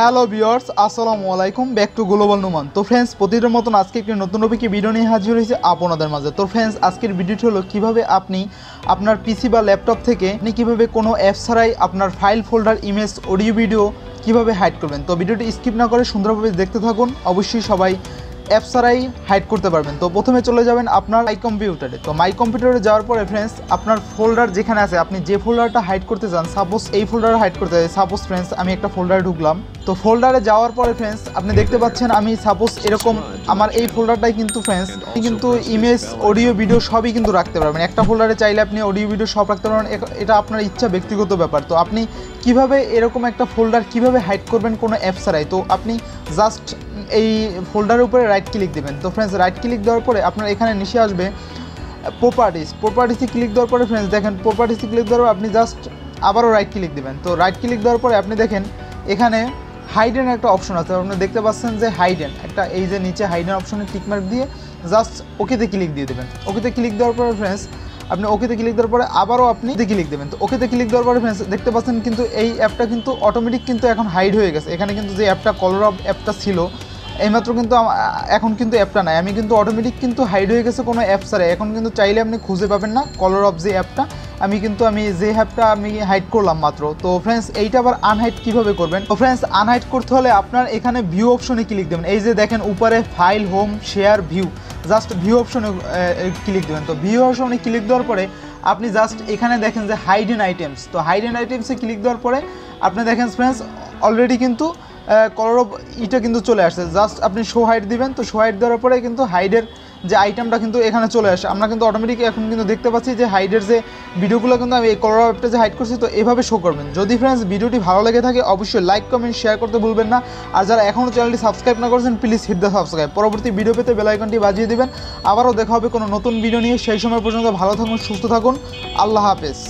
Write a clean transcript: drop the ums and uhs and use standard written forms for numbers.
Hello viewers, আসসালামু আলাইকুম, back to global Numan. তো ফ্রেন্ডস, প্রতিদিনের মতন আজকে একটি নতুন টপিকে ভিডিও নিয়ে হাজির হয়েছে আপনাদের মাঝে। তো ফ্রেন্ডস, আজকের ভিডিওটি হলো কিভাবে আপনি আপনার পিসি বা ল্যাপটপ থেকে আপনি কীভাবে কোনো অ্যাপ ছাড়াই আপনার file, folder, image, audio, video কীভাবে হাইড করবেন। তো ভিডিওটি স্কিপ না করে সুন্দরভাবে দেখতে থাকুন। অবশ্যই সবাই অ্যাপ ছাড়াই হাইড করতে পারবেন। তো প্রথমে চলে যাবেন আপনার মাই কম্পিউটারে। তো মাই কম্পিউটারে যাওয়ার পরে ফ্রেন্ডস, আপনার ফোল্ডার যেখানে আছে, আপনি যে ফোল্ডারটা হাইড করতে চান, সাপোজ এই ফোল্ডারে হাইড করতে চাই। সাপোজ ফ্রেন্ডস, আমি একটা ফোল্ডারে ঢুকলাম। তো ফোল্ডারে যাওয়ার পরে ফ্রেন্ডস, আপনি দেখতে পাচ্ছেন আমি সাপোজ এরকম আমার এই ফোল্ডারটাই কিন্তু ফ্রেন্ডস কিন্তু ইমেজ, অডিও, ভিডিও সবই কিন্তু রাখতে পারবেন। একটা ফোল্ডারে চাইলে আপনি অডিও, ভিডিও সব রাখতে পারবেন। এটা আপনার ইচ্ছা, ব্যক্তিগত ব্যাপার। তো আপনি কিভাবে এরকম একটা ফোল্ডার কিভাবে হাইড করবেন কোনো অ্যাপ ছাড়াই, তো আপনি জাস্ট এই ফোল্ডারের উপরে রাইট ক্লিক দেবেন। তো ফ্রেন্ডস, রাইট ক্লিক দেওয়ার পরে আপনার এখানে নিচে আসবে প্রপার্টিসে ক্লিক দেওয়ার পরে ফ্রেন্ডস দেখেন, প্রপার্টিসে ক্লিক দেওয়ার পর আপনি জাস্ট আবারও রাইট ক্লিক দেবেন। তো রাইট ক্লিক দেওয়ার পরে আপনি দেখেন এখানে হাইডেন একটা অপশন আছে। আপনি দেখতে পাচ্ছেন যে হাইডেন একটা, এই যে নিচে হাইডেন অপশনে টিকমার্ক দিয়ে জাস্ট ওকেতে ক্লিক দিয়ে দেবেন। ওকেতে ক্লিক দেওয়ার পরে ফ্রেন্ডস, আপনি ওকেতে ক্লিক দেওয়ার পরে আবারও আপনি ক্লিক দেবেন। তো ওকেতে ক্লিক দেওয়ার পরে ফ্রেন্ডস দেখতে পাচ্ছেন কিন্তু এই অ্যাপটা কিন্তু অটোমেটিক কিন্তু এখন হাইড হয়ে গেছে। এখানে কিন্তু যে অ্যাপটা কলরব অ্যাপটা ছিল এইমাত্র কিন্তু এখন কিন্তু অ্যাপটা নাই, আমি কিন্তু অটোমেটিক কিন্তু হাইড হয়ে গেছে কোনো অ্যাপ ছাড়াই। এখন কিন্তু চাইলে আপনি খুঁজে পাবেন না কলরব যে অ্যাপটা, আমি যে অ্যাপটা আমি হাইড করলাম মাত্র। তো ফ্রেন্ডস, এইটা আবার আনহাইড কীভাবে করবেন? তো ফ্রেন্ডস, আনহাইড করতে হলে আপনার এখানে ভিউ অপশনে ক্লিক দেবেন। এই যে দেখেন উপরে file, home, share, view, just view অপশনে ক্লিক দেবেন। তো ভিউ অপশনে ক্লিক দেওয়ার পরে আপনি জাস্ট এখানে দেখেন যে হাইডেন আইটেমস। তো হাইডেন আইটেমসে ক্লিক দেওয়ার পরে আপনি দেখেন ফ্রেন্ডস অলরেডি কিন্তু কলরব এটা কিন্তু চলে আসছে। জাস্ট আপনি শো হাইড দিবেন। তো শো হাইড দেওয়ার পরে কিন্তু হাইডের যে আইটেমটা কিন্তু এখানে চলে আসে। আমরা কিন্তু অটোমেটিক এখন কিন্তু দেখতে পাচ্ছি যে হাইডের যে ভিডিওগুলো কিন্তু আমি এই কলরব অ্যাপটা যে হাইড করছি। তো এভাবে শো করবেন। যদি ফ্রেন্ডস ভিডিওটি ভালো লেগে থাকে অবশ্যই লাইক, কমেন্ট, শেয়ার করতে ভুলবেন না। আর যারা এখনও চ্যানেলটি সাবস্ক্রাইব না করেছেন প্লিজ হিট দ্য সাবস্ক্রাইব। পরবর্তী ভিডিও পেতে বেল আইকনটি বাজিয়ে দিবেন। আবারও দেখা হবে কোনো নতুন ভিডিও নিয়ে। সেই সময় পর্যন্ত ভালো থাকুন, সুস্থ থাকুন। আল্লাহ হাফেজ।